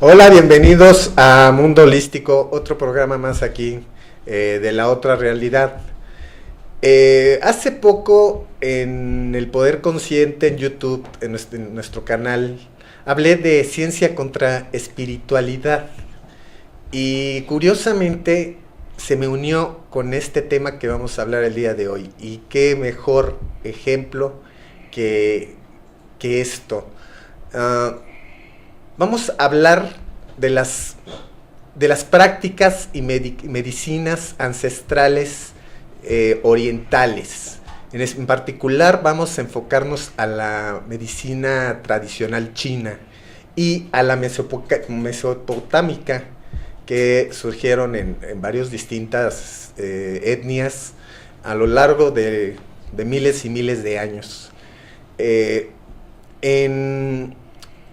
Hola, bienvenidos a Mundo Holístico, otro programa más aquí de la otra realidad. Hace poco en El Poder Consciente en YouTube, en nuestro canal, hablé de ciencia contra espiritualidad y curiosamente se me unió con este tema que vamos a hablar el día de hoy. Y qué mejor ejemplo que, que esto. Vamos a hablar de las prácticas y medicinas ancestrales orientales. En particular vamos a enfocarnos a la medicina tradicional china y a la mesopotámica, que surgieron en varias distintas etnias a lo largo de miles y miles de años.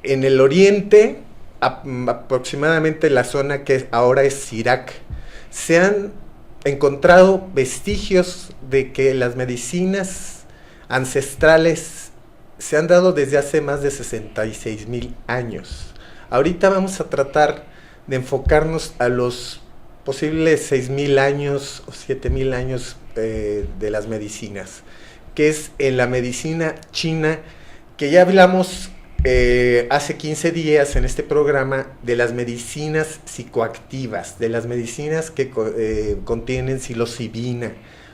En el oriente, aproximadamente la zona que ahora es Irak, se han encontrado vestigios de que las medicinas ancestrales se han dado desde hace más de 66,000 años. Ahorita vamos a tratar de enfocarnos a los posibles 6,000 años o 7,000 años de las medicinas, que es en la medicina china, que ya hablamos hace 15 días en este programa de las medicinas psicoactivas, de las medicinas que contienen psilocibina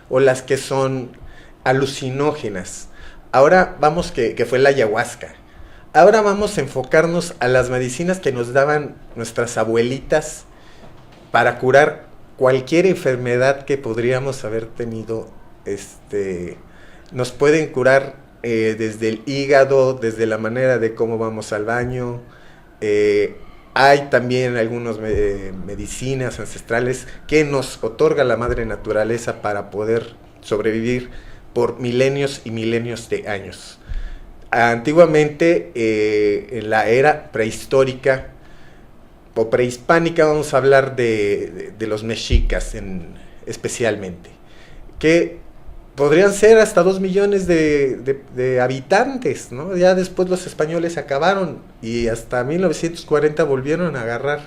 o las que son alucinógenas. Ahora vamos, que fue la ayahuasca. Ahora vamos a enfocarnos a las medicinas que nos daban nuestras abuelitas para curar cualquier enfermedad que podríamos haber tenido. Nos pueden curar desde el hígado, desde la manera de cómo vamos al baño. Hay también algunas medicinas ancestrales que nos otorga la madre naturaleza para poder sobrevivir por milenios y milenios de años. Antiguamente, en la era prehistórica o prehispánica, vamos a hablar de los mexicas especialmente, que podrían ser hasta 2 millones de habitantes, ¿no? Ya después los españoles acabaron y hasta 1940 volvieron a agarrar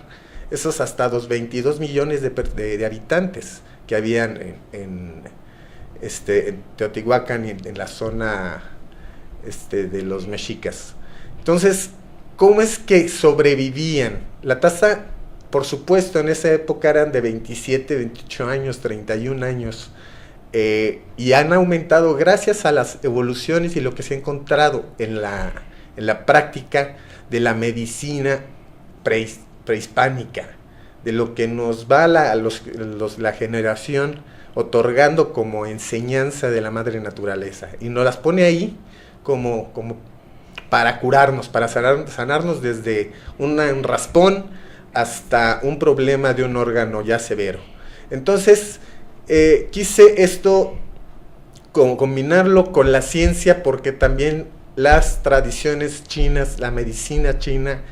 esos hasta los 22 millones de habitantes que habían en Teotihuacán y en la zona de los mexicas. Entonces, ¿cómo es que sobrevivían? La tasa, por supuesto, en esa época eran de 27, 28 años, 31 años. Y han aumentado gracias a las evoluciones y lo que se ha encontrado en la práctica de la medicina prehispánica, de lo que nos va la generación otorgando como enseñanza de la madre naturaleza, y nos las pone ahí como para curarnos, para sanarnos desde un raspón hasta un problema de un órgano ya severo. Entonces, quise esto combinarlo con la ciencia, porque también las tradiciones chinas, la medicina china,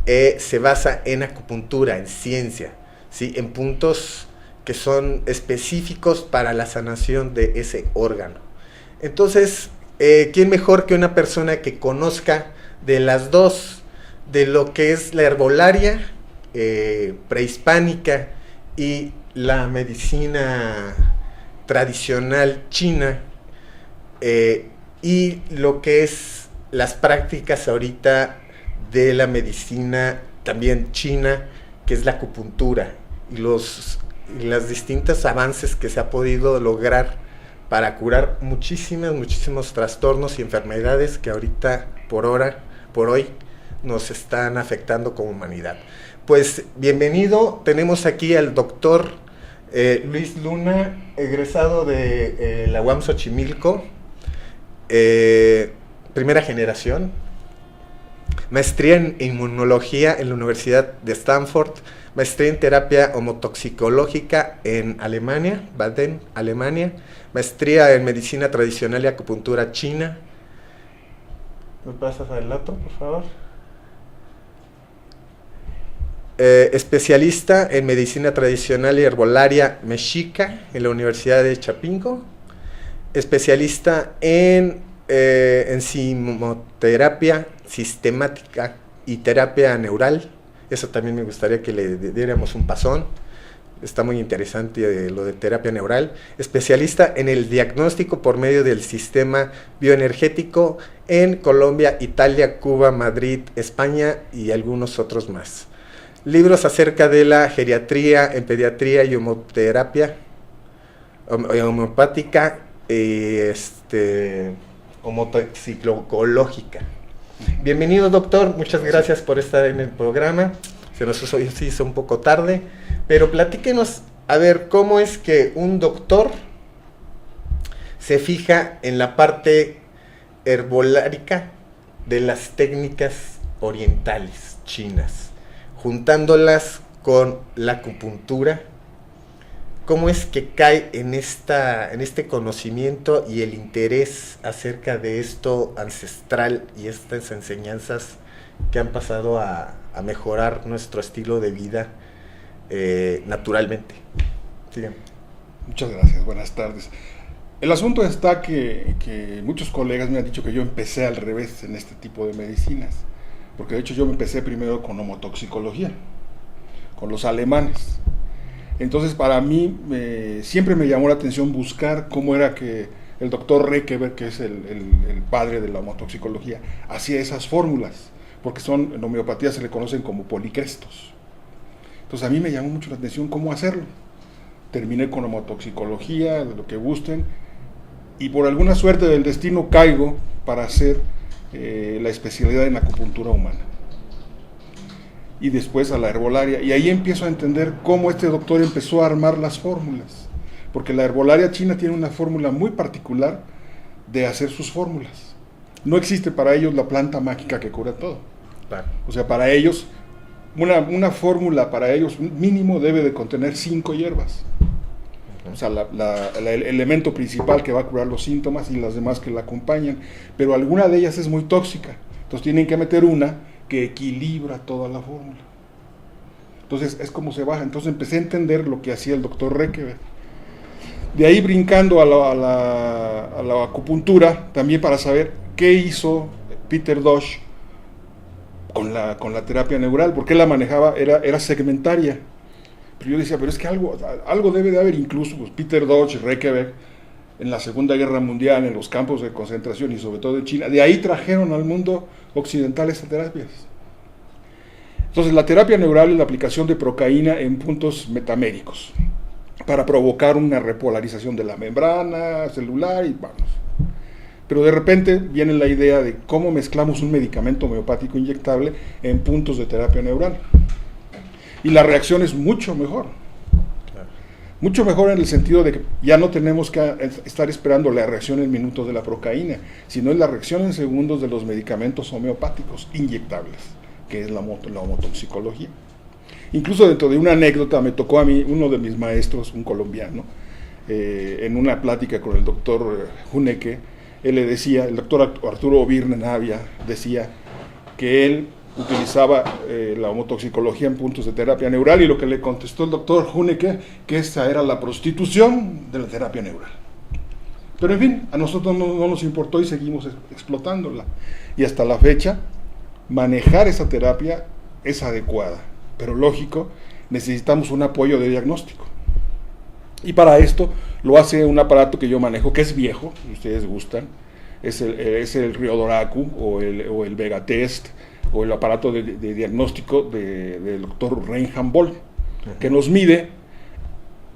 se basa en acupuntura, en ciencia, ¿sí? En puntos que son específicos para la sanación de ese órgano. Entonces, ¿quién mejor que una persona que conozca de las dos, de lo que es la herbolaria prehispánica y la medicina tradicional china, y lo que es las prácticas ahorita de la medicina también china, que es la acupuntura, y los distintos avances que se ha podido lograr para curar muchísimos trastornos y enfermedades que ahorita por hoy nos están afectando como humanidad. Pues bienvenido, tenemos aquí al doctor Luis Luna, egresado de la UAM Xochimilco, primera generación, maestría en inmunología en la Universidad de Stanford, maestría en terapia homotoxicológica en Alemania, Baden, Alemania, maestría en medicina tradicional y acupuntura china. ¿Me pasas al otro, por favor? Especialista en medicina tradicional y herbolaria mexica en la Universidad de Chapingo, especialista en enzimoterapia sistemática y terapia neural Eso también me gustaría que le diéramos un pasón. Está muy interesante lo de terapia neural. Especialista en el diagnóstico por medio del sistema bioenergético en Colombia, Italia, Cuba, Madrid, España y algunos otros más. Libros acerca de la geriatría, en pediatría y homeoterapia, homeopática, homotoxicológica. Bienvenido, doctor. Muchas gracias por estar en el programa. Se nos hizo un poco tarde, pero platíquenos, a ver, ¿cómo es que un doctor se fija en la parte herbolárica de las técnicas orientales chinas, juntándolas con la acupuntura? ¿Cómo es que cae en este conocimiento y el interés acerca de esto ancestral y estas enseñanzas que han pasado a mejorar nuestro estilo de vida naturalmente? Sigan. Muchas gracias, buenas tardes. El asunto está que muchos colegas me han dicho que yo empecé al revés en este tipo de medicinas, porque de hecho yo me empecé primero con homotoxicología, con los alemanes. Entonces para mí siempre me llamó la atención buscar cómo era que el doctor Rekever, que es el padre de la homotoxicología, hacía esas fórmulas, porque en homeopatía se le conocen como policrestos. Entonces a mí me llamó mucho la atención cómo hacerlo. Terminé con homotoxicología, de lo que gusten, y por alguna suerte del destino caigo para hacer la especialidad en acupuntura humana. Y después a la herbolaria, y ahí empiezo a entender cómo este doctor empezó a armar las fórmulas, porque la herbolaria china tiene una fórmula muy particular de hacer sus fórmulas. No existe para ellos la planta mágica que cura todo. Claro. O sea, para ellos, una fórmula para ellos mínimo debe de contener 5 hierbas. O sea, el elemento principal que va a curar los síntomas y las demás que la acompañan, pero alguna de ellas es muy tóxica, entonces tienen que meter una que equilibra toda la fórmula. Entonces es como se baja. Entonces empecé a entender lo que hacía el doctor Rekever. De ahí brincando a la acupuntura, también para saber qué hizo Peter Dosch con la terapia neural, porque él la manejaba, era segmentaria. Pero yo decía, pero es que algo debe de haber. Incluso pues, Peter Dosch y Rekever en la Segunda Guerra Mundial, en los campos de concentración y sobre todo en China, de ahí trajeron al mundo occidental esas terapias. Entonces la terapia neural es la aplicación de procaína en puntos metaméricos para provocar una repolarización de la membrana celular y vamos. Pero de repente viene la idea de cómo mezclamos un medicamento homeopático inyectable en puntos de terapia neural. Y la reacción es mucho mejor. Mucho mejor en el sentido de que ya no tenemos que estar esperando la reacción en minutos de la procaína, sino es la reacción en segundos de los medicamentos homeopáticos inyectables, que es la homotoxicología. Incluso dentro de una anécdota me tocó a mí, uno de mis maestros, un colombiano, en una plática con el doctor Huneke, él le decía, el doctor Arturo Virne Navia decía que él utilizaba la homotoxicología en puntos de terapia neural, y lo que le contestó el doctor Huneke, que esa era la prostitución de la terapia neural. Pero en fin, a nosotros no nos importó y seguimos explotándola. Y hasta la fecha, manejar esa terapia es adecuada, pero lógico, necesitamos un apoyo de diagnóstico. Y para esto lo hace un aparato que yo manejo, que es viejo, si ustedes gustan, es el Ryodoraku o el Vegatest, o el aparato de diagnóstico del doctor Reinhard Boll, que nos mide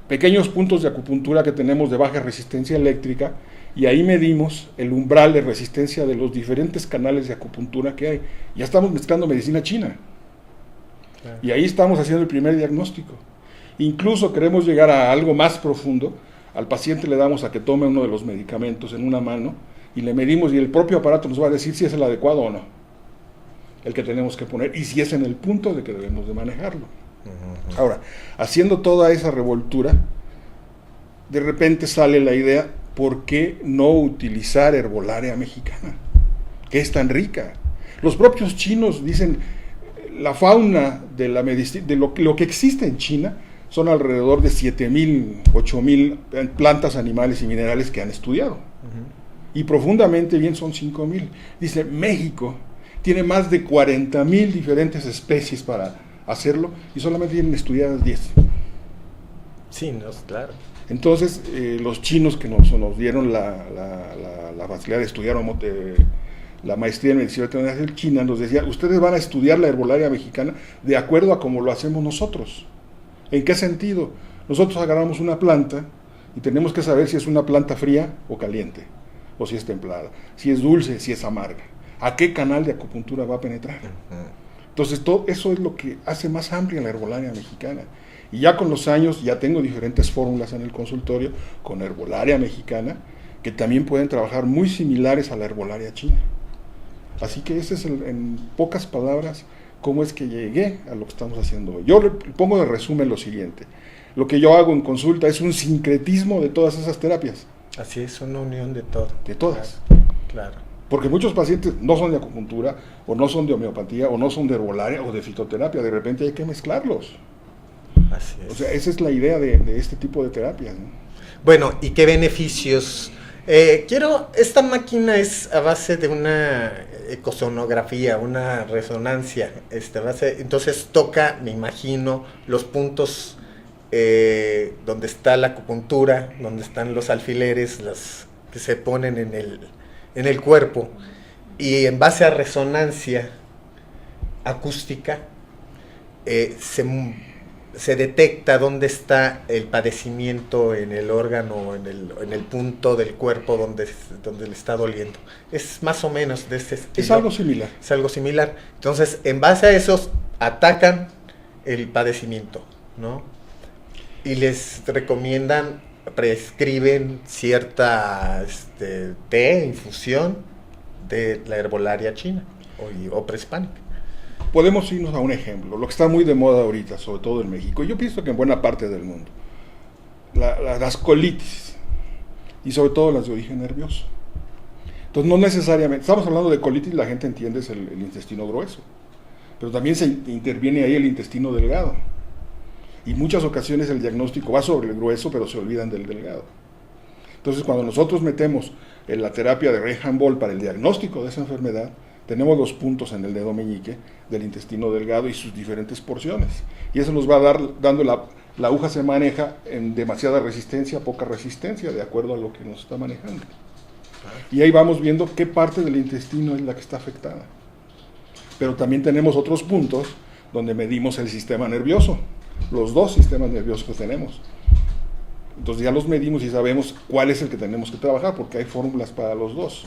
pequeños puntos de acupuntura que tenemos de baja resistencia eléctrica, y ahí medimos el umbral de resistencia de los diferentes canales de acupuntura que hay. Ya estamos mezclando medicina china. Claro. Y ahí estamos haciendo el primer diagnóstico. Incluso queremos llegar a algo más profundo. Al paciente le damos a que tome uno de los medicamentos en una mano y le medimos, y el propio aparato nos va a decir si es el adecuado o no, el que tenemos que poner, y si es en el punto de que debemos de manejarlo. Uh-huh. Ahora, haciendo toda esa revoltura, de repente sale la idea, ¿por qué no utilizar herbolaria mexicana? Que es tan rica. Los propios chinos dicen, la fauna de la medicina, de lo que existe en China, son alrededor de 7,000, 8,000 plantas, animales y minerales que han estudiado. Uh-huh. Y profundamente bien son 5,000. Dice, México tiene más de 40,000 diferentes especies para hacerlo y solamente tienen estudiadas 10. Sí, no, claro. Entonces, los chinos que nos dieron la facilidad de estudiar la maestría en medicina veterinaria china, nos decían, ustedes van a estudiar la herbolaria mexicana de acuerdo a como lo hacemos nosotros. ¿En qué sentido? Nosotros agarramos una planta y tenemos que saber si es una planta fría o caliente, o si es templada, si es dulce, si es amarga, a qué canal de acupuntura va a penetrar. Entonces, todo eso es lo que hace más amplia la herbolaria mexicana. Y ya con los años, ya tengo diferentes fórmulas en el consultorio con herbolaria mexicana, que también pueden trabajar muy similares a la herbolaria china. Así que ese es, en pocas palabras, cómo es que llegué a lo que estamos haciendo hoy. Yo le pongo de resumen lo siguiente. Lo que yo hago en consulta es un sincretismo de todas esas terapias. Así es, una unión de todo. De todas. Claro. Porque muchos pacientes no son de acupuntura, o no son de homeopatía, o no son de herbolaria, o de fitoterapia. De repente hay que mezclarlos. Así es. O sea, esa es la idea de este tipo de terapias, ¿no? Bueno, ¿y qué beneficios? Esta máquina es a base de una ecosonografía, una resonancia, entonces toca, me imagino, los puntos donde está la acupuntura, donde están los alfileres, las que se ponen en el cuerpo, y en base a resonancia acústica se detecta dónde está el padecimiento en el órgano, en el punto del cuerpo donde le está doliendo. Es más o menos de este estilo. Es algo similar. Es algo similar. Entonces, en base a esos, atacan el padecimiento, ¿no? Y les recomiendan, prescriben cierta té, infusión de la herbolaria china o prehispánica. Podemos irnos a un ejemplo, lo que está muy de moda ahorita, sobre todo en México, y yo pienso que en buena parte del mundo, las colitis, y sobre todo las de origen nervioso. Entonces no necesariamente, estamos hablando de colitis, la gente entiende es el intestino grueso, pero también se interviene ahí el intestino delgado, y en muchas ocasiones el diagnóstico va sobre el grueso, pero se olvidan del delgado. Entonces cuando nosotros metemos en la terapia de Reichenbach para el diagnóstico de esa enfermedad, tenemos los puntos en el dedo meñique del intestino delgado y sus diferentes porciones. Y eso nos va a dando la aguja se maneja en demasiada resistencia, poca resistencia, de acuerdo a lo que nos está manejando. Y ahí vamos viendo qué parte del intestino es la que está afectada. Pero también tenemos otros puntos donde medimos el sistema nervioso, los dos sistemas nerviosos que tenemos. Entonces ya los medimos y sabemos cuál es el que tenemos que trabajar, porque hay fórmulas para los dos.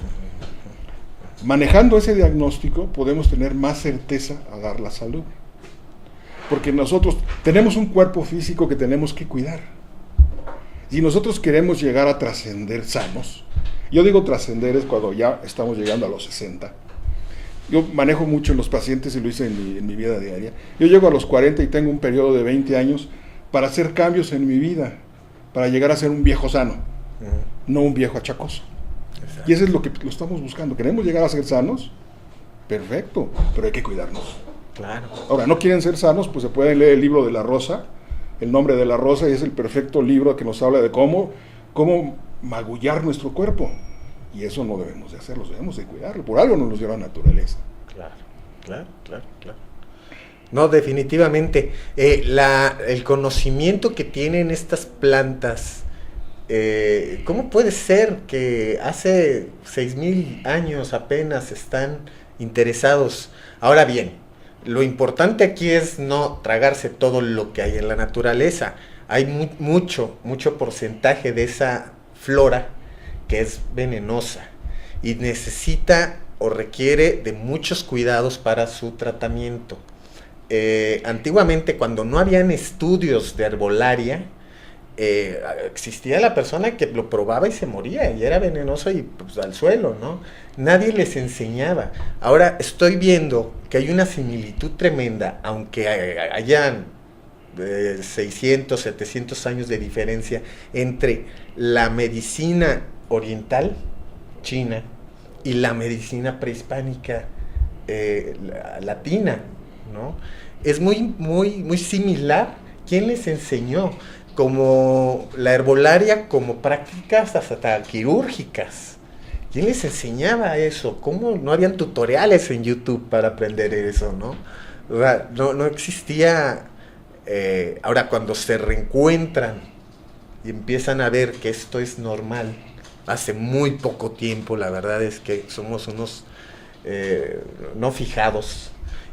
Manejando ese diagnóstico podemos tener más certeza a dar la salud. Porque nosotros tenemos un cuerpo físico que tenemos que cuidar. Si nosotros queremos llegar a trascender sanos, yo digo trascender es cuando ya estamos llegando a los 60. Yo manejo mucho en los pacientes y lo hice en mi vida diaria. Yo llego a los 40 y tengo un periodo de 20 años para hacer cambios en mi vida, para llegar a ser un viejo sano, no un viejo achacoso. Exacto. Y eso es lo que lo estamos buscando. ¿Queremos llegar a ser sanos? Perfecto, pero hay que cuidarnos. Claro. Ahora, ¿no quieren ser sanos? Pues se pueden leer el libro de la Rosa, El nombre de la Rosa, y es el perfecto libro que nos habla de cómo magullar nuestro cuerpo. Y eso no debemos de hacerlo, debemos de cuidarlo. Por algo nos lleva la naturaleza. Claro. No, definitivamente. El conocimiento que tienen estas plantas, ¿cómo puede ser que hace 6,000 años apenas están interesados? Ahora bien, lo importante aquí es no tragarse todo lo que hay en la naturaleza. Hay mucho porcentaje de esa flora que es venenosa y necesita o requiere de muchos cuidados para su tratamiento. Antiguamente, cuando no habían estudios de herbolaria, existía la persona que lo probaba y se moría, y era venenoso y pues al suelo, ¿no? Nadie les enseñaba. Ahora estoy viendo que hay una similitud tremenda, aunque hayan 600, 700 años de diferencia entre la medicina oriental, china, y la medicina prehispánica latina, ¿no? Es muy similar. ¿Quién les enseñó? Como la herbolaria, como prácticas hasta quirúrgicas. ¿Quién les enseñaba eso? ¿Cómo no habían tutoriales en YouTube para aprender eso, no? O sea, no existía. Ahora, cuando se reencuentran y empiezan a ver que esto es normal, hace muy poco tiempo, la verdad es que somos unos no fijados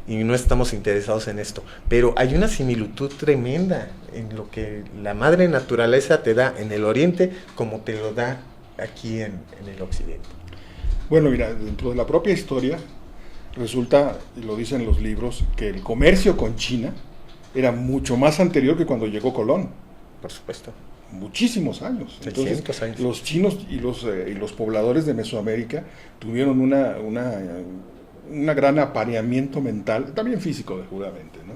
y no estamos interesados en esto, pero hay una similitud tremenda en lo que la madre naturaleza te da en el oriente como te lo da aquí en el occidente. Bueno, mira, dentro de la propia historia resulta, y lo dicen los libros, que el comercio con China era mucho más anterior que cuando llegó Colón. Por supuesto. Muchísimos años. Entonces, 600 años. los chinos y los pobladores de Mesoamérica tuvieron una gran apareamiento mental, también físico, seguramente, ¿no?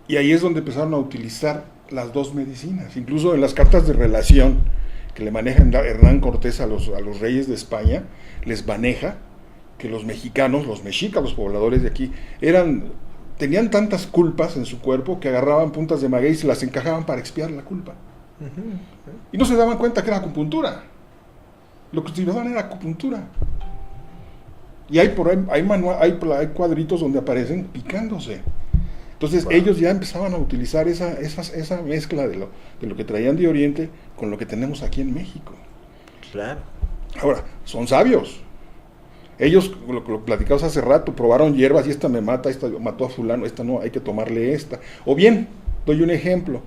Y ahí es donde empezaron a utilizar las dos medicinas. Incluso en las cartas de relación que le maneja Hernán Cortés a los reyes de España, les maneja que los mexicanos, los mexicas, los pobladores de aquí, tenían tantas culpas en su cuerpo que agarraban puntas de maguey y se las encajaban para expiar la culpa. Y no se daban cuenta que era acupuntura. Lo que utilizaban era acupuntura. Y hay cuadritos donde aparecen picándose. Entonces ellos ya empezaban a utilizar esa mezcla de lo que traían de Oriente con lo que tenemos aquí en México. Claro. Ahora, son sabios. Ellos, lo platicamos hace rato, probaron hierbas y esta me mata, esta mató a fulano, esta no, hay que tomarle esta. O bien, doy un ejemplo.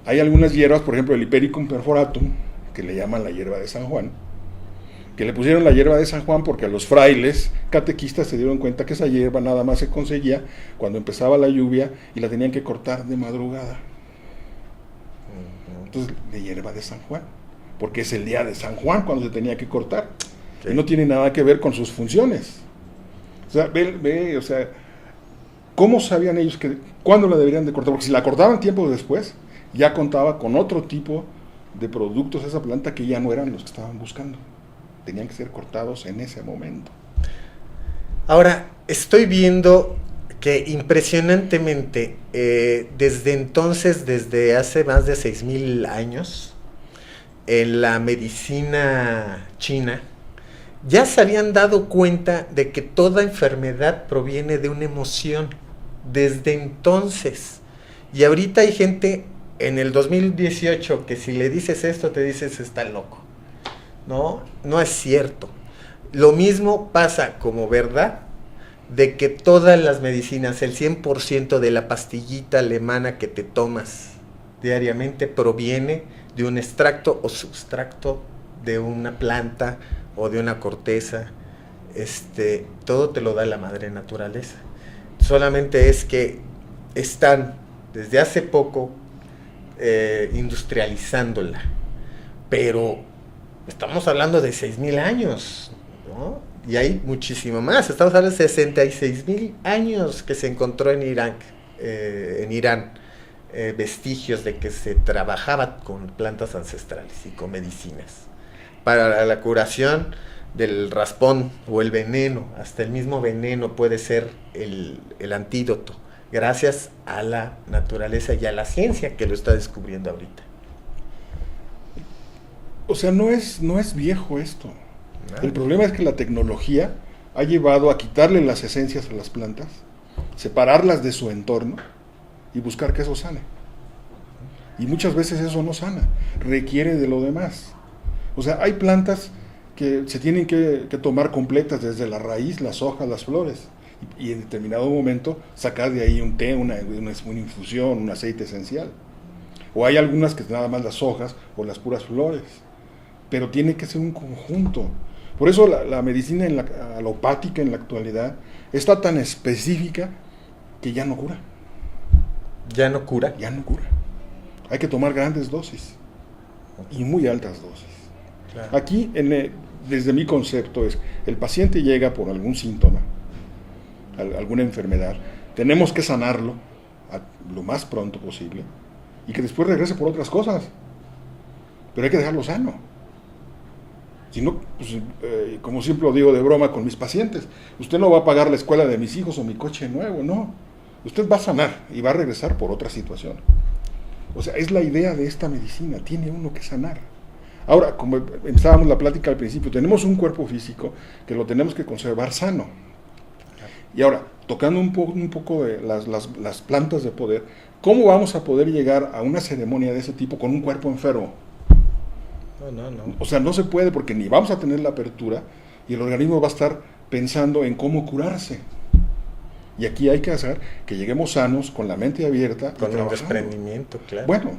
Hay algunas hierbas, por ejemplo, el Hipericum perforatum, que le llaman la hierba de San Juan, que le pusieron la hierba de San Juan porque a los frailes catequistas se dieron cuenta que esa hierba nada más se conseguía cuando empezaba la lluvia y la tenían que cortar de madrugada. Entonces, de hierba de San Juan, porque es el día de San Juan cuando se tenía que cortar. Sí. Y no tiene nada que ver con sus funciones. O sea, o sea, ¿cómo sabían ellos cuándo la deberían de cortar? Porque si la cortaban tiempo después, ya contaba con otro tipo de productos esa planta que ya no eran los que estaban buscando. Tenían que ser cortados en ese momento. Ahora, estoy viendo que impresionantemente, desde entonces, desde hace más de 6,000 años, en la medicina china, ya se habían dado cuenta de que toda enfermedad proviene de una emoción, desde entonces. Y ahorita hay gente en el 2018 que si le dices esto, te dices está loco. No es cierto. Lo mismo pasa como verdad de que todas las medicinas, el 100% de la pastillita alemana que te tomas diariamente proviene de un extracto o substracto de una planta o de una corteza. Todo te lo da la madre naturaleza. Solamente es que están desde hace poco industrializándola, pero estamos hablando de 6,000 años, ¿no? Y hay muchísimo más. Estamos hablando de 66,000 años que se encontró en Irán, vestigios de que se trabajaba con plantas ancestrales y con medicinas para la curación del raspón o el veneno. Hasta el mismo veneno puede ser el antídoto, gracias a la naturaleza y a la ciencia que lo está descubriendo ahorita. O sea, no es viejo esto. El problema es que la tecnología ha llevado a quitarle las esencias a las plantas, separarlas de su entorno y buscar que eso sane. Y muchas veces eso no sana, requiere de lo demás. O sea, hay plantas que se tienen que tomar completas, desde la raíz, las hojas, las flores, y en determinado momento sacar de ahí un té, una infusión, un aceite esencial. O hay algunas que nada más las hojas o las puras flores, pero tiene que ser un conjunto. Por eso la medicina alopática en la actualidad está tan específica que ya no cura. ¿Ya no cura? Ya no cura. Hay que tomar grandes dosis y muy altas dosis. Claro. Aquí, desde mi concepto, es el paciente llega por algún síntoma, alguna enfermedad, tenemos que sanarlo lo más pronto posible y que después regrese por otras cosas, pero hay que dejarlo sano. Si no, pues, como siempre lo digo de broma con mis pacientes, usted no va a pagar la escuela de mis hijos o mi coche nuevo, no. Usted va a sanar y va a regresar por otra situación. O sea, es la idea de esta medicina, tiene uno que sanar. Ahora, como empezábamos la plática al principio, tenemos un cuerpo físico que lo tenemos que conservar sano. Y ahora, tocando un poco de las plantas de poder, ¿cómo vamos a poder llegar a una ceremonia de ese tipo con un cuerpo enfermo? No. O sea, no se puede porque ni vamos a tener la apertura y el organismo va a estar pensando en cómo curarse. Y aquí hay que hacer que lleguemos sanos, con la mente abierta. Con un desprendimiento, claro. Bueno,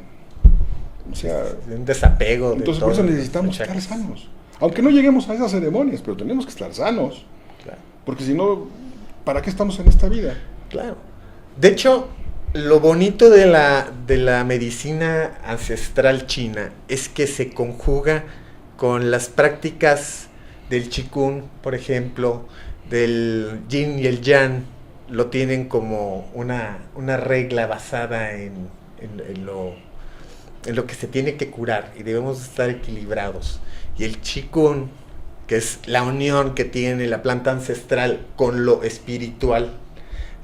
o sea... un desapego. Entonces por eso necesitamos estar sanos. Aunque no lleguemos a esas ceremonias, pero tenemos que estar sanos. Claro. Porque si no, ¿para qué estamos en esta vida? Claro. De hecho, lo bonito de la medicina ancestral china es que se conjuga con las prácticas del Qigong, por ejemplo, del Yin y el Yang. Lo tienen como una regla basada en lo que se tiene que curar y debemos estar equilibrados. Y el Qigong, que es la unión que tiene la planta ancestral con lo espiritual,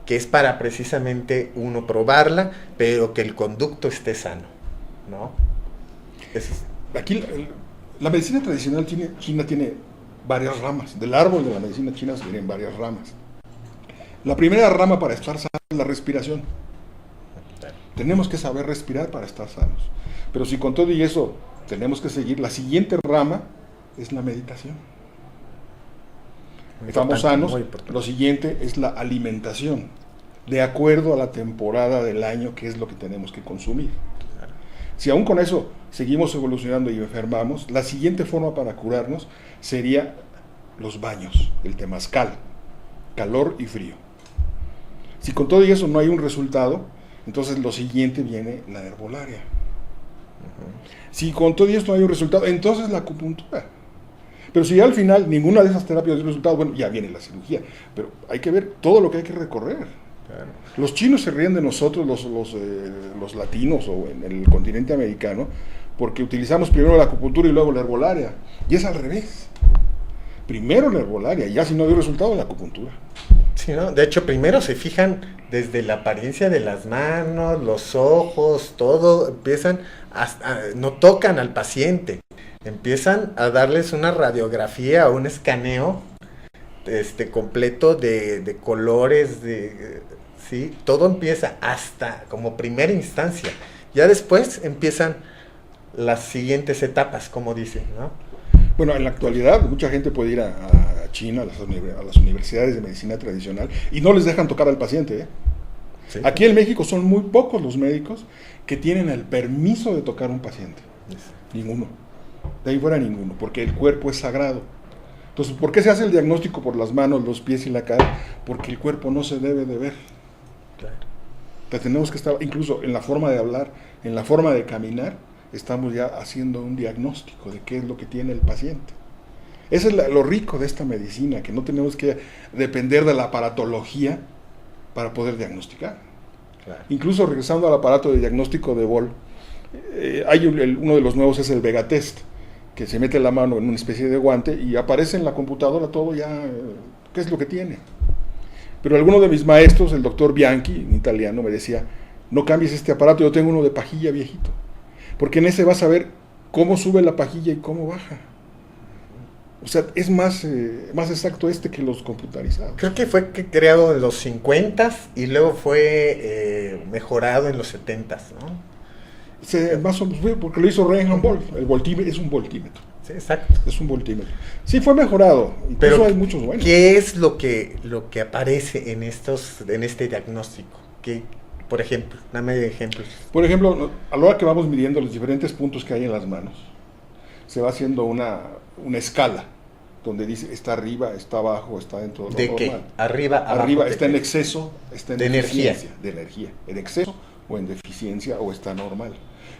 que es para precisamente uno probarla, pero que el conducto esté sano, ¿no? Aquí la medicina tradicional china tiene varias ramas. Del árbol de la medicina china se vienen varias ramas. La primera rama para estar sano es la respiración. Tenemos que saber respirar para estar sanos. Pero si con todo y eso tenemos que seguir, la siguiente rama es la meditación. Estamos sanos, lo siguiente es la alimentación, de acuerdo a la temporada del año, que es lo que tenemos que consumir. Si aún con eso seguimos evolucionando y enfermamos, la siguiente forma para curarnos sería los baños, el temazcal, calor y frío. Si con todo y eso no hay un resultado, entonces lo siguiente viene la herbolaria. Si con todo y esto no hay un resultado, entonces la acupuntura. Pero si al final ninguna de esas terapias da resultado, bueno, ya viene la cirugía. Pero hay que ver todo lo que hay que recorrer. Claro. Los chinos se ríen de nosotros, los latinos o en el continente americano, porque utilizamos primero la acupuntura y luego la herbolaria. Y es al revés. Primero la herbolaria, y ya si no dio resultado, la acupuntura. Sí, ¿no? De hecho, primero se fijan desde la apariencia de las manos, los ojos, todo, empiezan no tocan al paciente, empiezan a darles una radiografía o un escaneo completo de colores, ¿sí? Todo empieza hasta como primera instancia. Ya después empiezan las siguientes etapas, como dicen, ¿no? Bueno, en la actualidad mucha gente puede ir a China, a las universidades de medicina tradicional, y no les dejan tocar al paciente, ¿eh? Sí. Aquí en México son muy pocos los médicos que tienen el permiso de tocar a un paciente. Sí. Ninguno. De ahí fuera ninguno, porque el cuerpo es sagrado. Entonces, ¿por qué se hace el diagnóstico por las manos, los pies y la cara? Porque el cuerpo no se debe de ver. Claro. Entonces, tenemos que estar, incluso en la forma de hablar, en la forma de caminar, estamos ya haciendo un diagnóstico de qué es lo que tiene el paciente. Eso es lo rico de esta medicina, que no tenemos que depender de la aparatología para poder diagnosticar. Claro. Incluso regresando al aparato de diagnóstico de Boll, hay uno de los nuevos es el Vega Test, que se mete la mano en una especie de guante y aparece en la computadora todo ya, qué es lo que tiene. Pero alguno de mis maestros, el doctor Bianchi, en italiano, me decía, no cambies este aparato, yo tengo uno de pajilla viejito, porque en ese vas a ver cómo sube la pajilla y cómo baja. O sea, es más exacto que los computarizados. Creo que fue creado en los 50s y luego fue mejorado en los 70s, ¿no? Más o menos, porque lo hizo Reinhard Boll. El voltímetro es un voltímetro. Sí, exacto. Es un voltímetro. Sí, fue mejorado. Incluso hay muchos buenos. ¿Qué es lo que aparece en este diagnóstico? ¿Qué, por ejemplo? Dame ejemplos. Por ejemplo, a la hora que vamos midiendo los diferentes puntos que hay en las manos, se va haciendo una escala donde dice está arriba, está abajo, está dentro de lo normal. ¿De qué? Arriba está en exceso, está en deficiencia. De energía. En exceso o en deficiencia o está normal.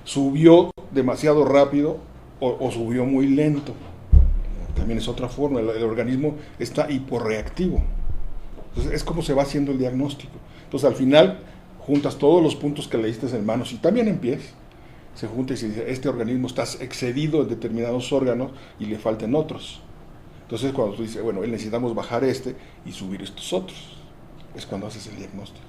Subió demasiado rápido o subió muy lento. También es otra forma. El organismo está hiporreactivo. Entonces es como se va haciendo el diagnóstico. Entonces al final juntas todos los puntos que leíste en manos y también en pies. Se junta y se dice, este organismo está excedido en determinados órganos y le faltan otros. Entonces cuando tú dices, bueno, necesitamos bajar y subir estos otros, es cuando haces el diagnóstico.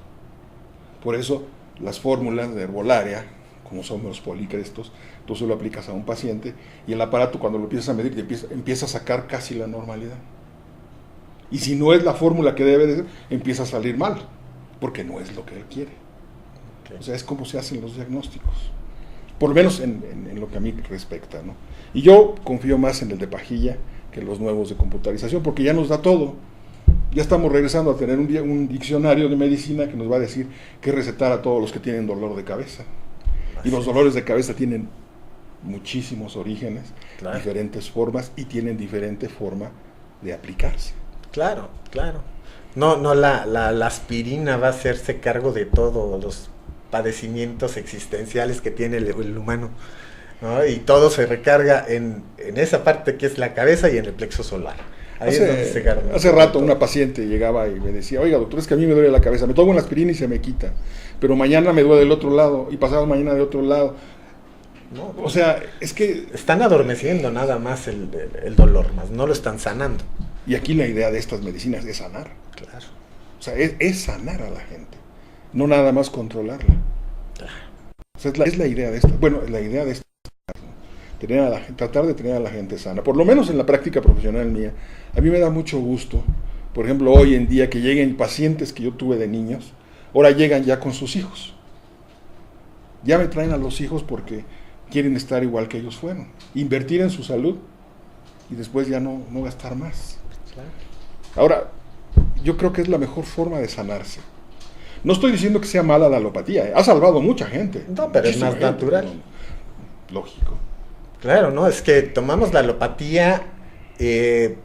Por eso las fórmulas de herbolaria, como son los policrestos, tú se lo aplicas a un paciente y el aparato cuando lo empiezas a medir empieza a sacar casi la normalidad. Y si no es la fórmula que debe de ser, empieza a salir mal, porque no es lo que él quiere. Okay. O sea, es como se hacen los diagnósticos, por lo menos en lo que a mí respecta, ¿no? Y yo confío más en el de pajilla que los nuevos de computarización, porque ya nos da todo. Ya estamos regresando a tener un diccionario de medicina que nos va a decir qué recetar a todos los que tienen dolor de cabeza. Y los dolores de cabeza tienen muchísimos orígenes, claro, diferentes formas, y tienen diferente forma de aplicarse. Claro, claro. No, la aspirina va a hacerse cargo de todos los padecimientos existenciales que tiene el humano, ¿no? Y todo se recarga en esa parte que es la cabeza y en el plexo solar. Ahí es donde se carga. Hace rato una paciente llegaba y me decía, oiga doctor, es que a mí me duele la cabeza, me tomo una aspirina y se me quita, pero mañana me duele del otro lado y pasado mañana del otro lado. No, o sea, es que... Están adormeciendo nada más el dolor, más no lo están sanando. Y aquí la idea de estas medicinas es sanar. Claro. O sea, es sanar a la gente, no nada más controlarla. Claro. O sea, es la idea de esto. Bueno, la idea de esto, tener a la gente, tratar de tener a la gente sana. Por lo menos en la práctica profesional mía, a mí me da mucho gusto, por ejemplo, hoy en día que lleguen pacientes que yo tuve de niños, ahora llegan ya con sus hijos. Ya me traen a los hijos porque quieren estar igual que ellos fueron. Invertir en su salud y después ya no gastar más. Claro. Ahora, yo creo que es la mejor forma de sanarse. No estoy diciendo que sea mala la alopatía, ¿eh? Ha salvado mucha gente. No, pero es más natural. Lógico. Claro, ¿no? Es que tomamos la alopatía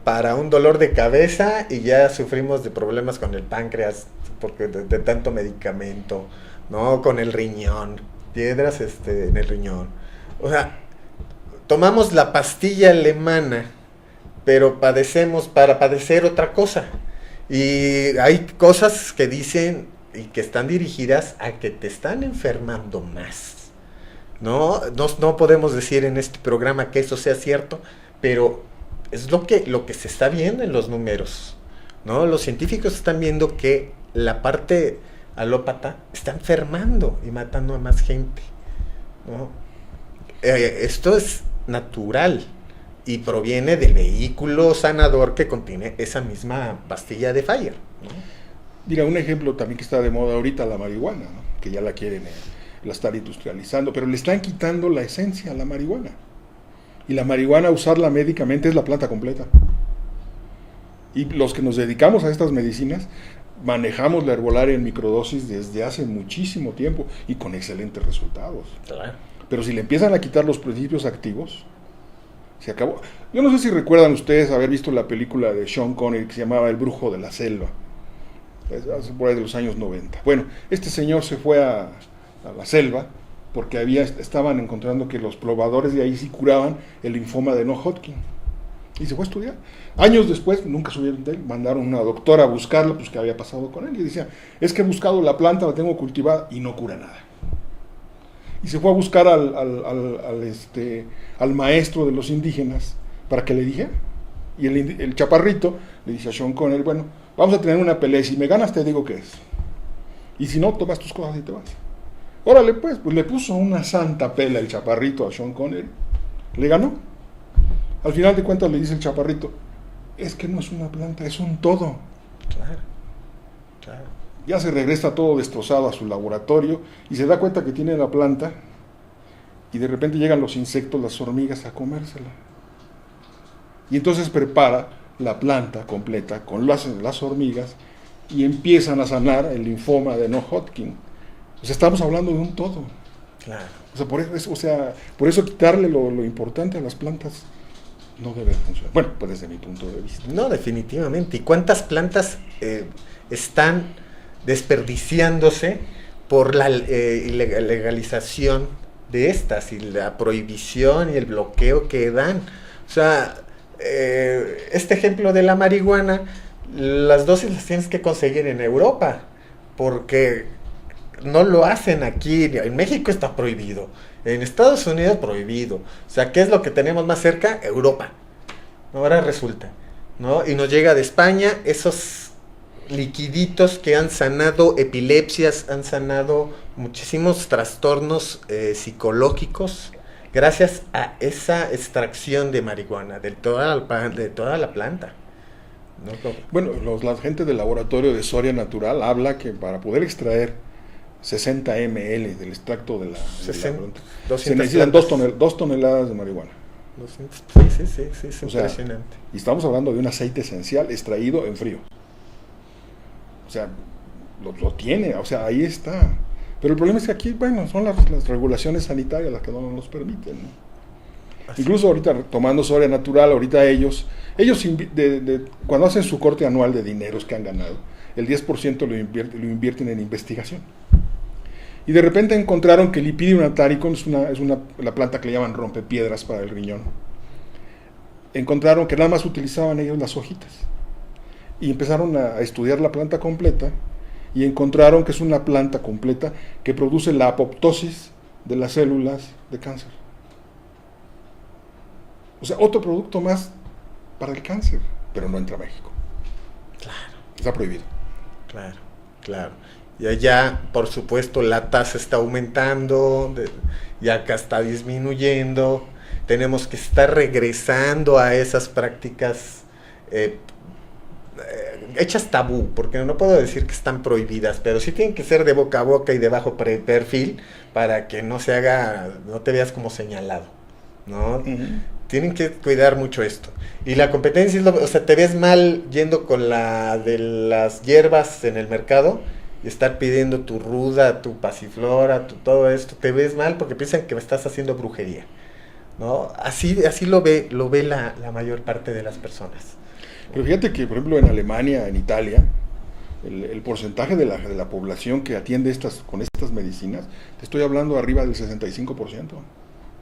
para un dolor de cabeza y ya sufrimos de problemas con el páncreas porque de tanto medicamento, ¿no? Con el riñón, piedras en el riñón. O sea, tomamos la pastilla alemana, pero padecemos para padecer otra cosa. Y hay cosas que dicen y que están dirigidas a que te están enfermando más. No podemos decir en este programa que eso sea cierto, pero es lo que se está viendo en los números, ¿no? Los científicos están viendo que la parte alópata está enfermando y matando a más gente, ¿no? Esto es natural y proviene del vehículo sanador que contiene esa misma pastilla de Pfizer, ¿no? Mira, un ejemplo también que está de moda ahorita, la marihuana, ¿no? Que ya la quieren la están industrializando, pero le están quitando la esencia a la marihuana. Y la marihuana, usarla médicamente, es la planta completa. Y los que nos dedicamos a estas medicinas, manejamos la herbolaria en microdosis desde hace muchísimo tiempo y con excelentes resultados. Claro. Pero si le empiezan a quitar los principios activos, se acabó. Yo no sé si recuerdan ustedes haber visto la película de Sean Connery que se llamaba El Brujo de la Selva, por ahí de los años 90. Bueno, este señor se fue a la selva porque estaban encontrando que los probadores de ahí sí curaban el linfoma de No-Hodgkin. Y se fue a estudiar. Años después, nunca subieron de él, mandaron a una doctora a buscarlo, pues qué había pasado con él. Y decía, es que he buscado la planta, la tengo cultivada y no cura nada. Y se fue a buscar al maestro de los indígenas para que le dijera. Y el chaparrito le dice a Sean Connery, bueno, vamos a tener una pelea y si me ganas te digo qué es. Y si no, tomas tus cosas y te vas. Órale pues le puso una santa pela el chaparrito a Sean Connery. Le ganó. Al final de cuentas le dice el chaparrito, es que no es una planta, es un todo. Claro, claro. Ya se regresa todo destrozado a su laboratorio y se da cuenta que tiene la planta y de repente llegan los insectos, las hormigas a comérsela. Y entonces prepara la planta completa con las hormigas y empiezan a sanar el linfoma de No-Hodgkin. O sea, estamos hablando de un todo. Claro. O sea, por eso quitarle lo importante a las plantas no debe funcionar. Bueno, pues desde mi punto de vista. No, definitivamente. ¿Y cuántas plantas están desperdiciándose por la legalización de estas y la prohibición y el bloqueo que dan? O sea, este ejemplo de la marihuana, las dosis las tienes que conseguir en Europa, porque no lo hacen aquí. En México está prohibido, en Estados Unidos prohibido. O sea, ¿qué es lo que tenemos más cerca? Europa. Ahora resulta, ¿no? Y nos llega de España esos liquiditos que han sanado epilepsias, han sanado muchísimos trastornos psicológicos gracias a esa extracción de marihuana, de toda la planta, ¿no? Bueno, la gente del laboratorio de Soria Natural habla que para poder extraer 60 ml del extracto de la planta, se necesitan 2 toneladas de marihuana. 200, sí, es o sea, impresionante. Y estamos hablando de un aceite esencial extraído en frío. O sea, lo tiene, o sea, ahí está. Pero el problema es que aquí, bueno, son las regulaciones sanitarias las que no nos permiten, ¿no? Incluso ahorita, tomando Soria Natural, ahorita ellos cuando hacen su corte anual de dineros que han ganado, el 10% lo invierten en investigación. Y de repente encontraron que Lipidium ataricum es la planta que le llaman rompepiedras para el riñón. Encontraron que nada más utilizaban ellos las hojitas. Y empezaron a estudiar la planta completa y encontraron que es una planta completa que produce la apoptosis de las células de cáncer. O sea, otro producto más para el cáncer, pero no entra a México. Claro. Está prohibido. Claro. Y allá, por supuesto, la tasa está aumentando, y acá está disminuyendo. Tenemos que estar regresando a esas prácticas hechas tabú, porque no puedo decir que están prohibidas, pero sí tienen que ser de boca a boca y de bajo perfil para que no te veas como señalado, ¿no? Uh-huh. Tienen que cuidar mucho esto. Y la competencia es o sea, te ves mal yendo con la de las hierbas en el mercado y estar pidiendo tu ruda, tu pasiflora, todo esto, te ves mal porque piensan que me estás haciendo brujería, ¿no? Así lo ve la mayor parte de las personas. Pero fíjate que, por ejemplo, en Alemania, en Italia, el porcentaje de la población que atiende con estas medicinas, te estoy hablando arriba del 65%.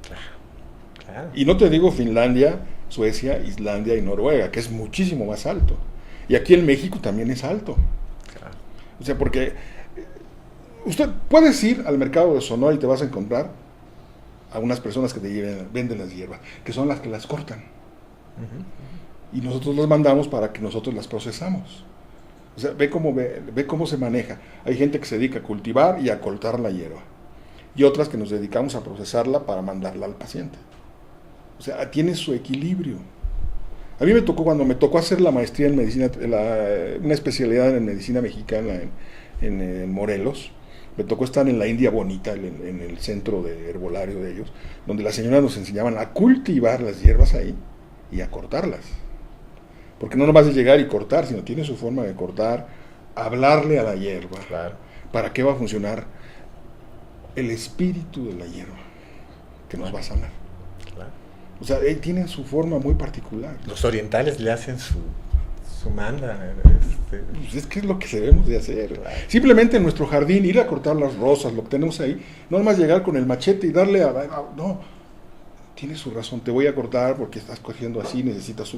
Claro. Y no te digo Finlandia, Suecia, Islandia y Noruega, que es muchísimo más alto. Y aquí en México también es alto. Claro. O sea, porque usted puedes ir al mercado de Sonora y te vas a encontrar a unas personas que te venden las hierbas, que son las que las cortan. Uh-huh. Y nosotros las mandamos para que nosotros las procesamos. O sea, ve cómo se maneja. Hay gente que se dedica a cultivar y a cortar la hierba. Y otras que nos dedicamos a procesarla para mandarla al paciente. O sea, tiene su equilibrio. A mí cuando me tocó hacer la maestría en medicina, una especialidad en medicina mexicana en Morelos, me tocó estar en la India Bonita, en el centro de herbolario de ellos, donde las señoras nos enseñaban a cultivar las hierbas ahí y a cortarlas. Porque no nomás es llegar y cortar, sino tiene su forma de cortar, hablarle a la hierba. Claro. ¿Para qué va a funcionar el espíritu de la hierba que nos va a sanar? Claro. O sea, tienen su forma muy particular. Los orientales le hacen su manda. Pues es que es lo que debemos de hacer. Claro. Simplemente en nuestro jardín ir a cortar las rosas, lo que tenemos ahí, no nomás llegar con el machete y darle no, tiene su razón, te voy a cortar porque estás cogiendo así, necesitas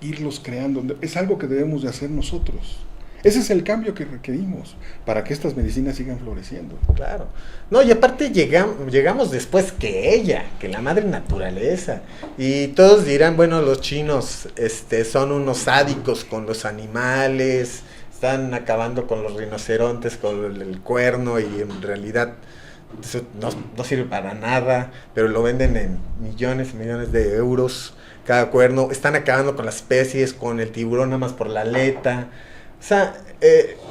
irlos creando. Es algo que debemos de hacer nosotros. Ese es el cambio que requerimos para que estas medicinas sigan floreciendo. Claro. No, y aparte llegamos después que la madre naturaleza. Y todos dirán, bueno, los chinos son unos sádicos con los animales, están acabando con los rinocerontes, con el cuerno, y en realidad eso no sirve para nada, pero lo venden en millones y millones de euros cada cuerno. Están acabando con las especies, con el tiburón nada más por la aleta. O sea,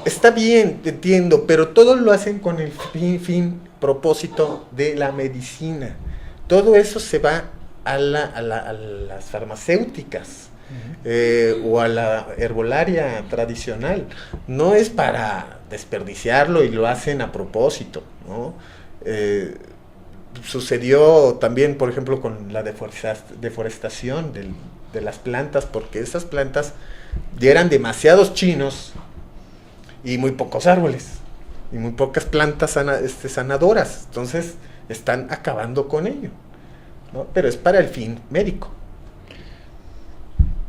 está bien, te entiendo, pero todos lo hacen con el propósito de la medicina. Todo eso se va a las farmacéuticas, uh-huh, o a la herbolaria tradicional. No es para desperdiciarlo y lo hacen a propósito, ¿no? Sucedió también, por ejemplo, con la deforestación de las plantas, porque esas plantas eran demasiados chinos y muy pocos árboles y muy pocas plantas sanadoras, entonces están acabando con ello, ¿no? Pero es para el fin médico.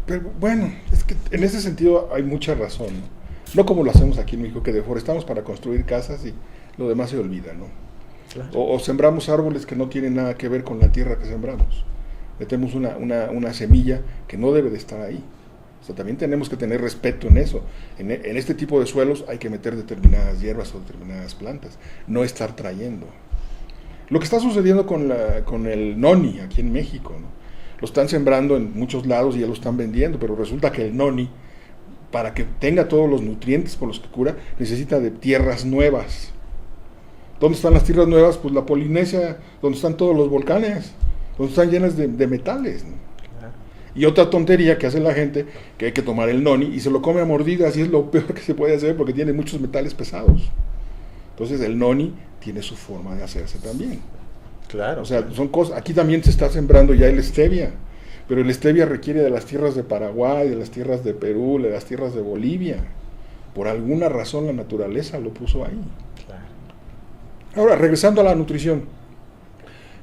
Pero bueno, es que en ese sentido hay mucha razón, no como lo hacemos aquí en México, que deforestamos para construir casas y lo demás se olvida, ¿no? Claro. O sembramos árboles que no tienen nada que ver con la tierra que sembramos. Metemos una semilla que no debe de estar ahí. O sea, también tenemos que tener respeto en eso. En este tipo de suelos hay que meter determinadas hierbas o determinadas plantas, no estar trayendo. Lo que está sucediendo con el noni aquí en México, ¿no? lo están sembrando en muchos lados y ya lo están vendiendo, pero resulta que el noni, para que tenga todos los nutrientes por los que cura, necesita de tierras nuevas. ¿Dónde están las tierras nuevas? Pues la Polinesia, donde están todos los volcanes, donde están llenas de metales, ¿no? Claro. Y otra tontería que hace la gente, que hay que tomar el noni y se lo come a mordidas, y es lo peor que se puede hacer porque tiene muchos metales pesados. Entonces el noni tiene su forma de hacerse también. Claro. O sea, son cosas. Aquí también se está sembrando ya el stevia, pero el stevia requiere de las tierras de Paraguay, de las tierras de Perú, de las tierras de Bolivia. Por alguna razón la naturaleza lo puso ahí. Claro. Ahora, regresando a la nutrición.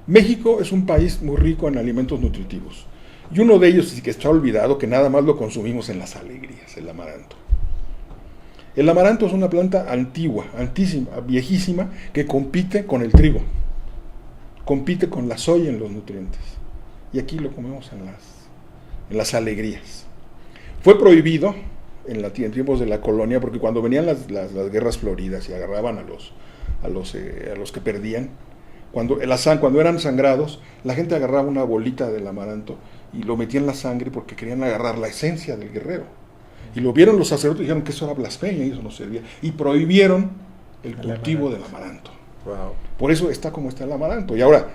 México es un país muy rico en alimentos nutritivos. Y uno de ellos, sí que está olvidado, que nada más lo consumimos en las alegrías, el amaranto. El amaranto es una planta antigua, antísima, viejísima, que compite con el trigo. Compite con la soya en los nutrientes. Y aquí lo comemos en las alegrías. Fue prohibido en tiempos de la colonia, porque cuando venían las guerras floridas y agarraban a los que perdían, cuando eran sangrados, la gente agarraba una bolita del amaranto y lo metía en la sangre porque querían agarrar la esencia del guerrero. Y lo vieron los sacerdotes y dijeron que eso era blasfemia y eso no servía. Y prohibieron el cultivo del amaranto. Wow. Por eso está como está el amaranto. Y ahora,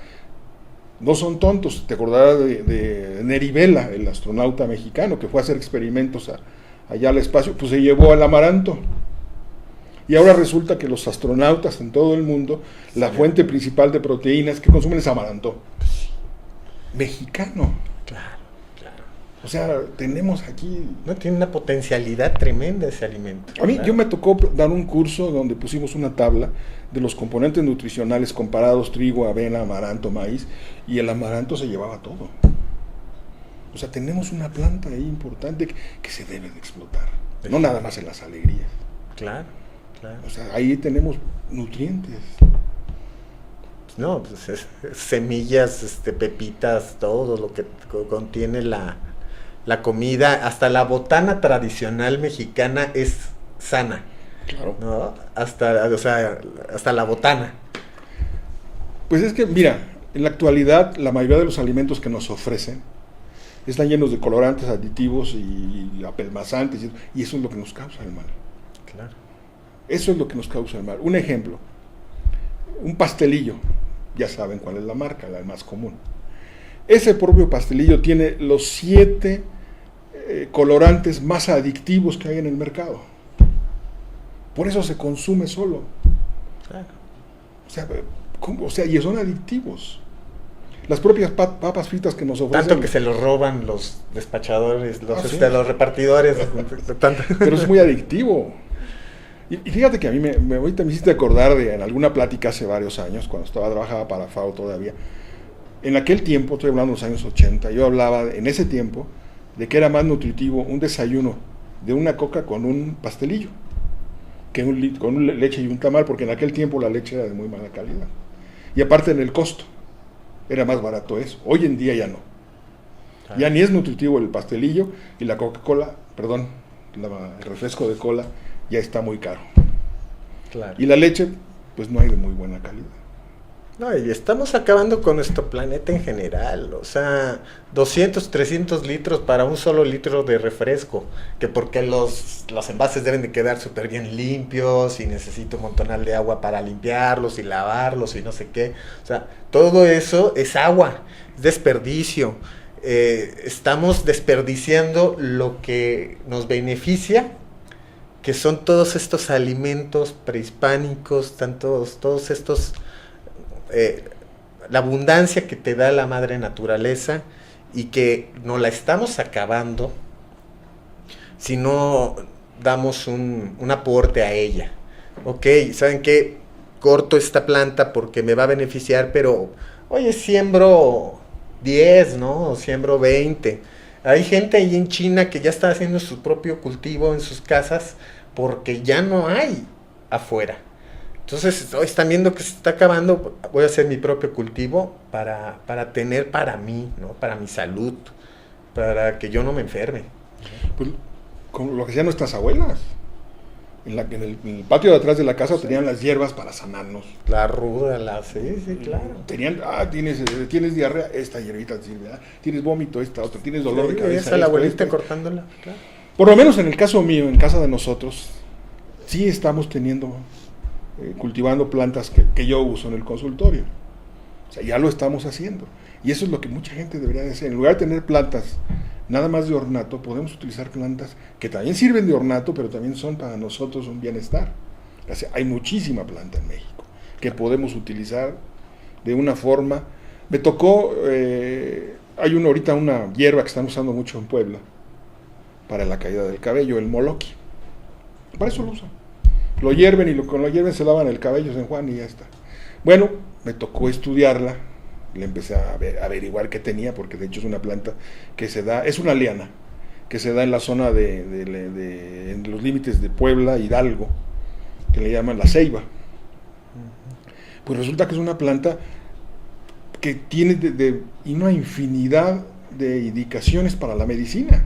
no son tontos. Te acordarás de Neri Vela, el astronauta mexicano que fue a hacer experimentos allá al espacio, pues se llevó el amaranto. Y ahora resulta que los astronautas en todo el mundo, la fuente principal de proteínas que consumen es amaranto. Mexicano. Claro, claro. O sea, tenemos aquí... No, tiene una potencialidad tremenda ese alimento. A mí, yo me tocó dar un curso donde pusimos una tabla de los componentes nutricionales comparados: trigo, avena, amaranto, maíz, y el amaranto se llevaba todo. O sea, tenemos una planta ahí importante que se debe de explotar, no nada más en las alegrías. Claro, claro. O sea, ahí tenemos nutrientes. No, pues semillas, pepitas, todo lo que contiene la comida, hasta la botana tradicional mexicana es sana. Claro. ¿No? Hasta la botana. Pues es que, mira, en la actualidad la mayoría de los alimentos que nos ofrecen están llenos de colorantes, aditivos y apelmazantes, y eso es lo que nos causa el mal. Claro. Eso es lo que nos causa el mal. Un ejemplo, un pastelillo, ya saben cuál es la marca, la más común. Ese propio pastelillo tiene los 7 colorantes más adictivos que hay en el mercado. Por eso se consume solo. Claro. O sea, y son adictivos. Las propias papas fritas que nos ofrecen. Tanto que se los roban los despachadores, los repartidores. Pero es muy adictivo. Y fíjate que a mí ahorita me hiciste acordar en alguna plática hace varios años, cuando trabajaba para FAO todavía. En aquel tiempo, estoy hablando de los años 80, yo hablaba en ese tiempo de que era más nutritivo un desayuno de una coca con un pastelillo que con leche y un tamal, porque en aquel tiempo la leche era de muy mala calidad. Y aparte en el costo, era más barato eso. Hoy en día ya no. Ya ni es nutritivo el pastelillo, y la Coca-Cola, el refresco de cola ya está muy caro. Claro. Y la leche, pues no hay de muy buena calidad. No, y estamos acabando con nuestro planeta en general. O sea, 200, 300 litros para un solo litro de refresco. Que porque los envases deben de quedar súper bien limpios y necesito un montonal de agua para limpiarlos y lavarlos y no sé qué. O sea, todo eso es agua, es desperdicio. Estamos desperdiciando lo que nos beneficia, que son todos estos alimentos prehispánicos, todos estos... la abundancia que te da la madre naturaleza, y que no la estamos acabando si no damos un aporte a ella. Ok, ¿saben qué? Corto esta planta porque me va a beneficiar, pero oye, siembro 10, ¿no? O siembro 20. Hay gente ahí en China que ya está haciendo su propio cultivo en sus casas porque ya no hay afuera. Entonces, hoy están viendo que se está acabando, voy a hacer mi propio cultivo para tener para mí, ¿no? Para mi salud, para que yo no me enferme. Pues, como lo que hacían nuestras abuelas. en el patio de atrás de la casa tenían las hierbas para sanarnos. La ruda, sí, claro. Tenían, tienes diarrea, esta hierbita te sirve, tienes vómito, esta otra, tienes dolor de cabeza. Esa la abuelita cortándola, claro. Por lo menos en el caso mío, en casa de nosotros, sí estamos cultivando plantas que yo uso en el consultorio. O sea, ya lo estamos haciendo. Y eso es lo que mucha gente debería de hacer. En lugar de tener plantas nada más de ornato, podemos utilizar plantas que también sirven de ornato, pero también son para nosotros un bienestar. O sea, hay muchísima planta en México que podemos utilizar de una forma. Me tocó, hay ahorita una hierba que están usando mucho en Puebla para la caída del cabello, el moloqui. Para eso lo usan. Lo hierven y con lo hierven se lavan el cabello, San Juan, y ya está. Bueno, me tocó estudiarla. Le empecé a averiguar qué tenía, porque de hecho es una planta que se da, es una liana, que se da en la zona en los límites de Puebla, Hidalgo, que le llaman la ceiba. Pues resulta que es una planta que tiene una infinidad de indicaciones para la medicina.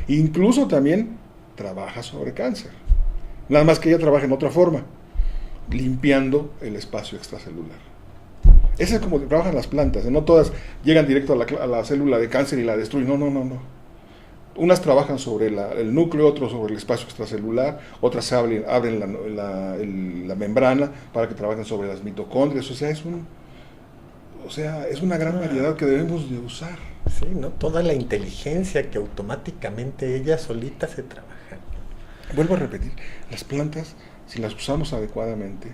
Incluso también trabaja sobre cáncer. Nada más que ella trabaja en otra forma, limpiando el espacio extracelular. Esa es como trabajan las plantas, no todas llegan directo a la célula de cáncer y la destruyen, no. Unas trabajan sobre el núcleo, otras sobre el espacio extracelular, otras abren la membrana para que trabajen sobre las mitocondrias, es una gran variedad que debemos de usar. Sí, ¿no? Toda la inteligencia que automáticamente ellas solitas se trabajan. Vuelvo a repetir, las plantas, si las usamos adecuadamente,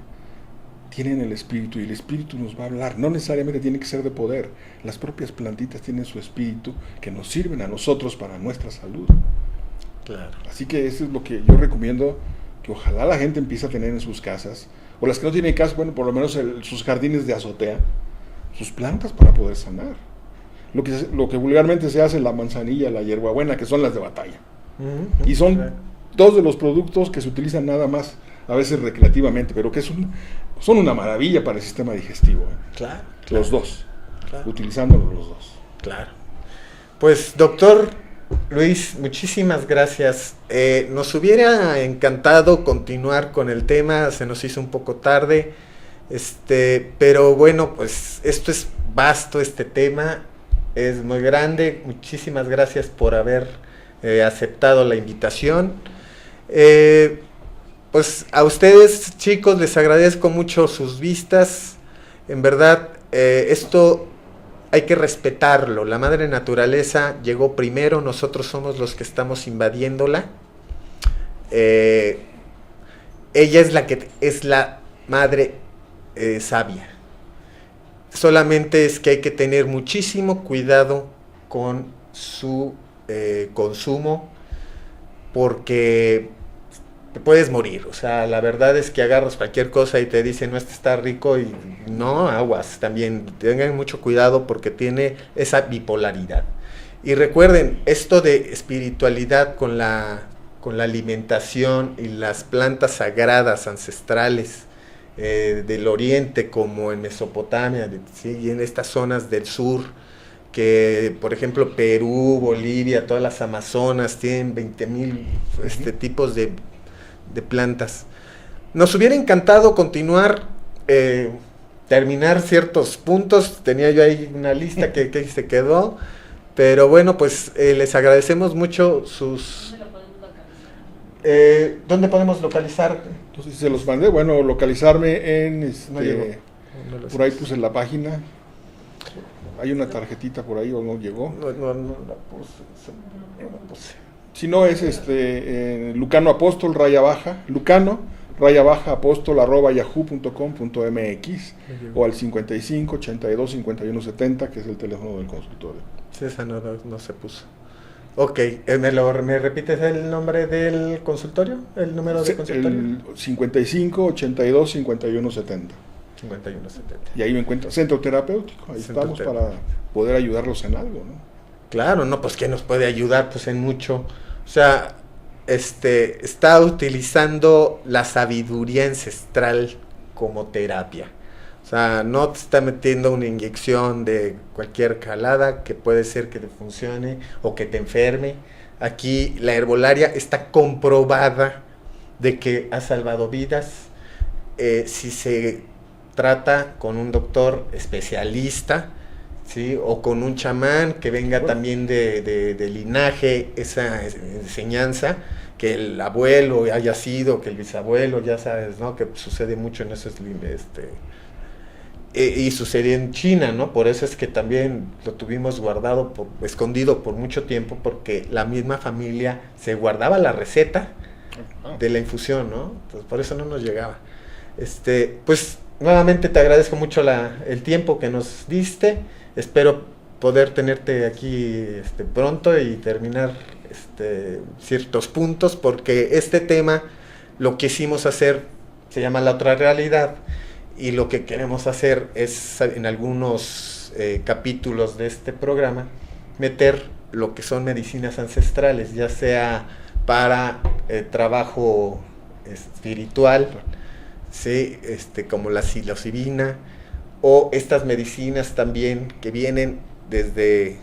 tienen el espíritu, y el espíritu nos va a hablar. No necesariamente tiene que ser de poder. Las propias plantitas tienen su espíritu que nos sirven a nosotros para nuestra salud. Claro. Así que eso es lo que yo recomiendo, que ojalá la gente empiece a tener en sus casas, o las que no tienen casa, bueno, por lo menos sus jardines de azotea, sus plantas para poder sanar. Lo que vulgarmente se hace, la manzanilla, la hierbabuena, que son las de batalla. Y son dos de los productos que se utilizan nada más, a veces recreativamente, pero que son una maravilla para el sistema digestivo. Claro. Los dos. Claro. Utilizándolos los dos. Claro. Pues, doctor Luis, muchísimas gracias. Nos hubiera encantado continuar con el tema, se nos hizo un poco tarde, pero bueno, pues esto es vasto, este tema es muy grande. Muchísimas gracias por haber aceptado la invitación. Pues a ustedes, chicos, les agradezco mucho sus vistas. En verdad, esto hay que respetarlo. La madre naturaleza llegó primero, nosotros somos los que estamos invadiéndola. Ella es la madre sabia. Solamente es que hay que tener muchísimo cuidado con su consumo, porque te puedes morir. O sea, la verdad es que agarras cualquier cosa y te dicen, no, está rico, y no, aguas. También tengan mucho cuidado porque tiene esa bipolaridad. Y recuerden, esto de espiritualidad con la alimentación y las plantas sagradas ancestrales del oriente, como en Mesopotamia, ¿sí? Y en estas zonas del sur, que por ejemplo Perú, Bolivia, todas las Amazonas tienen 20,000 tipos de plantas. Nos hubiera encantado continuar, terminar ciertos puntos. Tenía yo ahí una lista que se quedó, pero bueno, pues les agradecemos mucho sus... ¿Dónde podemos localizar? Entonces se los mandé, bueno, localizarme en por ahí puse la página. Hay una tarjetita por ahí, ¿o no llegó? No la puse. Si no, es Lucano Apóstol Lucano Apóstol @yahoo.com.mx o al 55 82 51 70, que es el teléfono del consultorio. Sí, esa no se puso. Ok, ¿me repites el nombre del consultorio? ¿El número de consultorio? El 55 82 51 70. 5170. Y ahí me encuentro, centro terapéutico, ahí estamos para poder ayudarlos en algo, ¿no? Claro, no, pues ¿quién nos puede ayudar? Pues en mucho. O sea, está utilizando la sabiduría ancestral como terapia. O sea, no te está metiendo una inyección de cualquier calada que puede ser que te funcione o que te enferme. Aquí la herbolaria está comprobada de que ha salvado vidas si se trata con un doctor especialista, ¿sí? O con un chamán que venga también de linaje, esa enseñanza, que el abuelo haya sido, que el bisabuelo, ya sabes, ¿no? Que sucede mucho en esos y sucedió en China, ¿no? Por eso es que también lo tuvimos guardado, escondido por mucho tiempo, porque la misma familia se guardaba la receta de la infusión, ¿no? Entonces, por eso no nos llegaba. Pues nuevamente te agradezco mucho el tiempo que nos diste. Espero poder tenerte aquí pronto y terminar ciertos puntos, porque este tema lo quisimos hacer, se llama La Otra Realidad, y lo que queremos hacer es en algunos capítulos de este programa meter lo que son medicinas ancestrales, ya sea para trabajo espiritual, ¿sí? Como la psilocibina, o estas medicinas también que vienen desde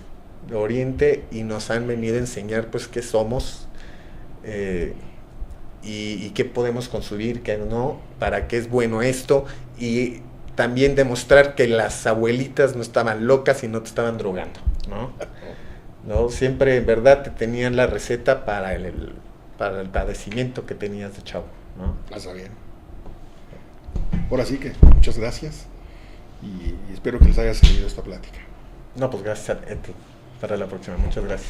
Oriente y nos han venido a enseñar pues qué somos y qué podemos consumir, qué no, para qué es bueno esto, y también demostrar que las abuelitas no estaban locas y no te estaban drogando, ¿no? Siempre en verdad te tenían la receta para el padecimiento que tenías de chavo, ¿no? Está bien. Ahora sí que muchas gracias y espero que les haya servido esta plática. No, pues gracias a ti. Para la próxima. Muchas gracias.